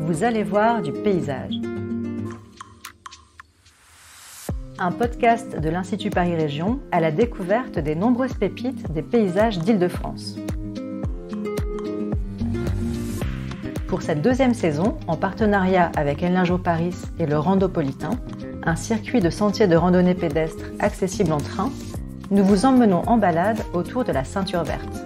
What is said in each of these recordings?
vous allez voir du paysage. Un podcast de l'Institut Paris Région à la découverte des nombreuses pépites des paysages d'Île-de-France. Pour cette deuxième saison, en partenariat avec El Lingeau Paris et le Randopolitain, un circuit de sentiers de randonnée pédestre accessible en train, nous vous emmenons en balade autour de la ceinture verte.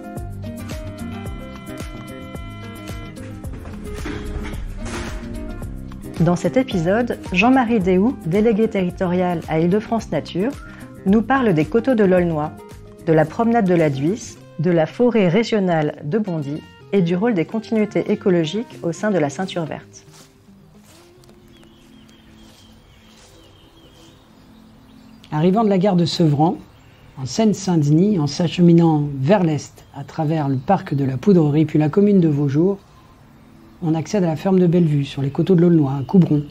Dans cet épisode, Jean-Marie Déhoux, délégué territorial à Île-de-France Nature, nous parle des coteaux de l'Aulnois, de la promenade de la Dhuys, de la forêt régionale de Bondy et du rôle des continuités écologiques au sein de la ceinture verte. Arrivant de la gare de Sevran, en Seine-Saint-Denis, en s'acheminant vers l'est à travers le parc de la Poudrerie puis la commune de Vaujours, on accède à la ferme de Bellevue, sur les coteaux de l'Aulnois, à Coubron.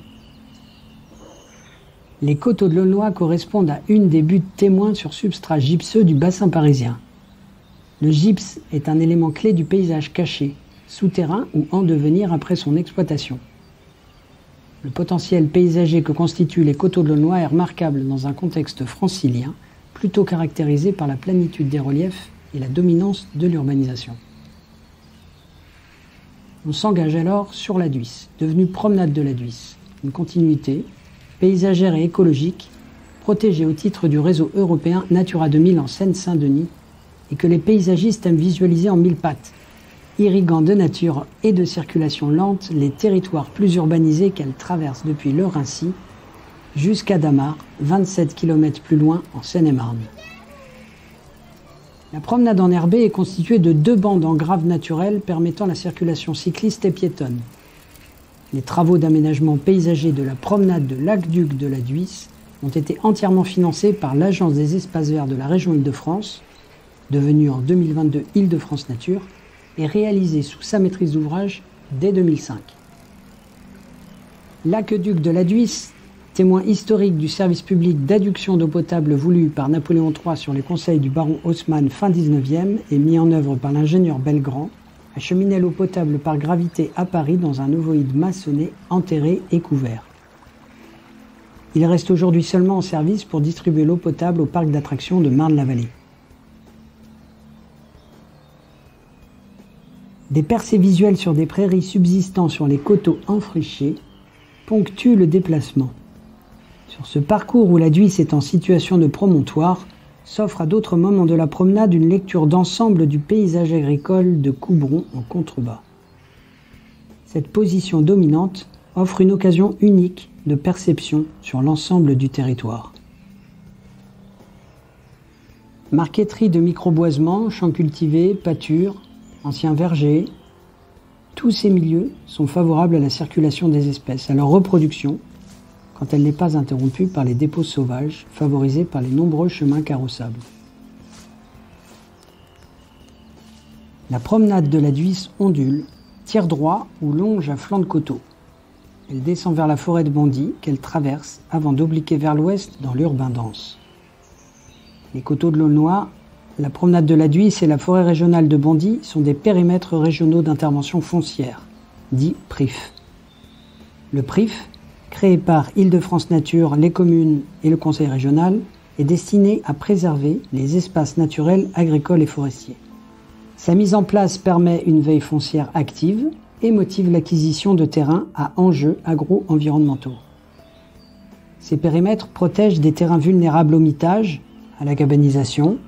Les coteaux de l'Aulnois correspondent à une des buttes témoins sur substrat gypseux du bassin parisien. Le gypse est un élément clé du paysage caché, souterrain ou en devenir après son exploitation. Le potentiel paysager que constituent les coteaux de l'Aulnois est remarquable dans un contexte francilien, plutôt caractérisé par la plénitude des reliefs et la dominance de l'urbanisation. On s'engage alors sur la Dhuys, devenue promenade de la Dhuys, une continuité paysagère et écologique protégée au titre du réseau européen Natura 2000 en Seine-Saint-Denis et que les paysagistes aiment visualiser en mille pattes, irriguant de nature et de circulation lente les territoires plus urbanisés qu'elle traverse depuis le Rincy jusqu'à Damar, 27 km plus loin en Seine-et-Marne. La promenade enherbée est constituée de 2 bandes en grave naturel permettant la circulation cycliste et piétonne. Les travaux d'aménagement paysager de la promenade de l'Aqueduc de la Dhuys ont été entièrement financés par l'Agence des espaces verts de la région Île-de-France, devenue en 2022 Île-de-France Nature, et réalisés sous sa maîtrise d'ouvrage dès 2005. L'Aqueduc de la Dhuys, témoin historique du service public d'adduction d'eau potable voulu par Napoléon III sur les conseils du baron Haussmann fin 19e et mis en œuvre par l'ingénieur Belgrand, acheminait l'eau potable par gravité à Paris dans un ovoïde maçonné, enterré et couvert. Il reste aujourd'hui seulement en service pour distribuer l'eau potable au parc d'attractions de Marne-la-Vallée. Des percées visuelles sur des prairies subsistant sur les coteaux enfrichés ponctuent le déplacement. Sur ce parcours où la Dhuys est en situation de promontoire, s'offre à d'autres moments de la promenade une lecture d'ensemble du paysage agricole de Coubron en contrebas. Cette position dominante offre une occasion unique de perception sur l'ensemble du territoire. Marqueterie de microboisements, champs cultivés, pâtures, anciens vergers, tous ces milieux sont favorables à la circulation des espèces, à leur reproduction, quand elle n'est pas interrompue par les dépôts sauvages, favorisés par les nombreux chemins carrossables. La promenade de la Dhuys ondule, tire droit ou longe à flanc de coteau. Elle descend vers la forêt de Bondy, qu'elle traverse avant d'obliquer vers l'ouest dans l'urbain dense. Les coteaux de l'Aulnois, la promenade de la Dhuys et la forêt régionale de Bondy sont des périmètres régionaux d'intervention foncière, dits PRIF. Le PRIF, créé par Île-de-France Nature, les communes et le conseil régional, est destiné à préserver les espaces naturels, agricoles et forestiers. Sa mise en place permet une veille foncière active et motive l'acquisition de terrains à enjeux agro-environnementaux. Ces périmètres protègent des terrains vulnérables au mitage, à la cabanisation,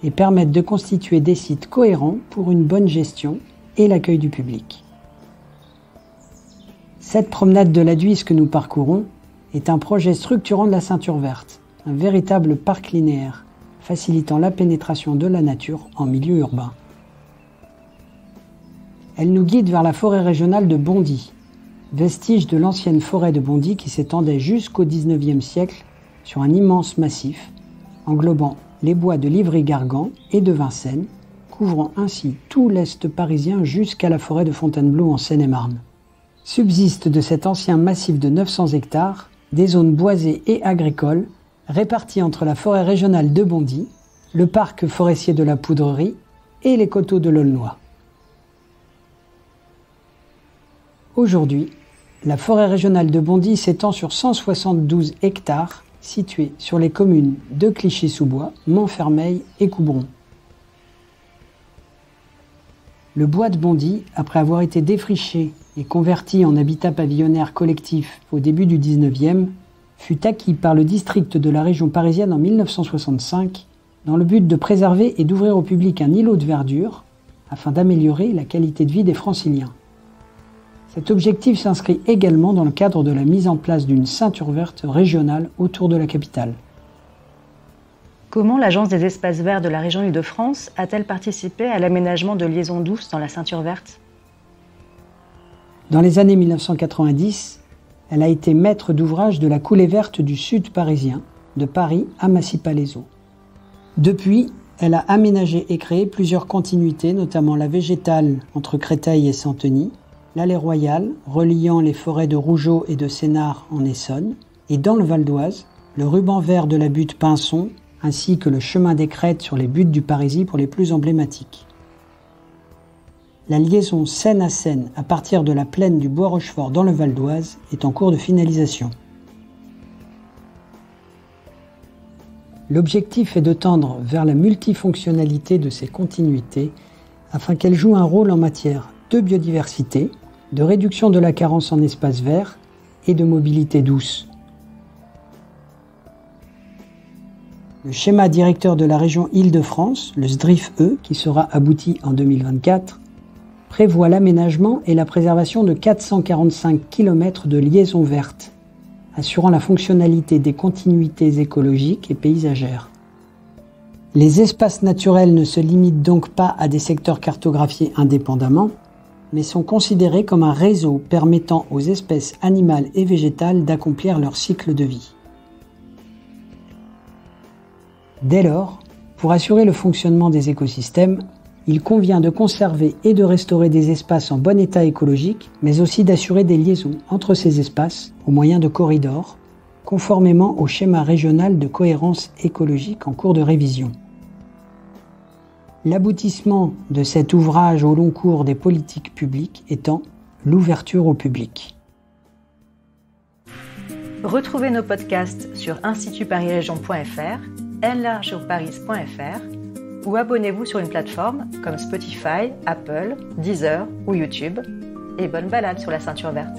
et permettent de constituer des sites cohérents pour une bonne gestion et l'accueil du public. Cette promenade de la Dhuys que nous parcourons est un projet structurant de la ceinture verte, un véritable parc linéaire, facilitant la pénétration de la nature en milieu urbain. Elle nous guide vers la forêt régionale de Bondy, vestige de l'ancienne forêt de Bondy qui s'étendait jusqu'au XIXe siècle sur un immense massif, englobant les bois de Livry-Gargan et de Vincennes, couvrant ainsi tout l'est parisien jusqu'à la forêt de Fontainebleau en Seine-et-Marne. Subsistent de cet ancien massif de 900 hectares des zones boisées et agricoles réparties entre la forêt régionale de Bondy, le parc forestier de la Poudrerie et les coteaux de l'Aulnois. Aujourd'hui, La forêt régionale de Bondy s'étend sur 172 hectares situés sur les communes de Clichy-sous-Bois, Montfermeil et Coubron. Le bois de Bondy, après avoir été défriché et converti en habitat pavillonnaire collectif au début du 19e, fut acquis par le district de la région parisienne en 1965 dans le but de préserver et d'ouvrir au public un îlot de verdure afin d'améliorer la qualité de vie des Franciliens. Cet objectif s'inscrit également dans le cadre de la mise en place d'une ceinture verte régionale autour de la capitale. Comment l'Agence des espaces verts de la région Île-de-France a-t-elle participé à l'aménagement de liaisons douces dans la ceinture verte ? Dans les années 1990, elle a été maître d'ouvrage de la coulée verte du sud parisien, de Paris à Massy-Palaiseau. Depuis, elle a aménagé et créé plusieurs continuités, notamment la végétale entre Créteil et Santeny, l'allée royale reliant les forêts de Rougeot et de Sénart en Essonne, et dans le Val d'Oise, le ruban vert de la butte Pinson, ainsi que le chemin des Crêtes sur les buttes du Parisis pour les plus emblématiques. La liaison Seine à Seine à partir de la plaine du Bois-Rochefort dans le Val d'Oise est en cours de finalisation. L'objectif est de tendre vers la multifonctionnalité de ces continuités afin qu'elles jouent un rôle en matière de biodiversité, de réduction de la carence en espaces verts et de mobilité douce. Le schéma directeur de la région Île-de-France, le SDRIF-E, qui sera abouti en 2024, prévoit l'aménagement et la préservation de 445 km de liaisons vertes, assurant la fonctionnalité des continuités écologiques et paysagères. Les espaces naturels ne se limitent donc pas à des secteurs cartographiés indépendamment, mais sont considérés comme un réseau permettant aux espèces animales et végétales d'accomplir leur cycle de vie. Dès lors, pour assurer le fonctionnement des écosystèmes, il convient de conserver et de restaurer des espaces en bon état écologique, mais aussi d'assurer des liaisons entre ces espaces au moyen de corridors, conformément au schéma régional de cohérence écologique en cours de révision. L'aboutissement de cet ouvrage au long cours des politiques publiques étant l'ouverture au public. Retrouvez nos podcasts sur institutparisregion.fr, enlargeurparis.fr ou abonnez-vous sur une plateforme comme Spotify, Apple, Deezer ou YouTube. Et bonne balade sur la ceinture verte.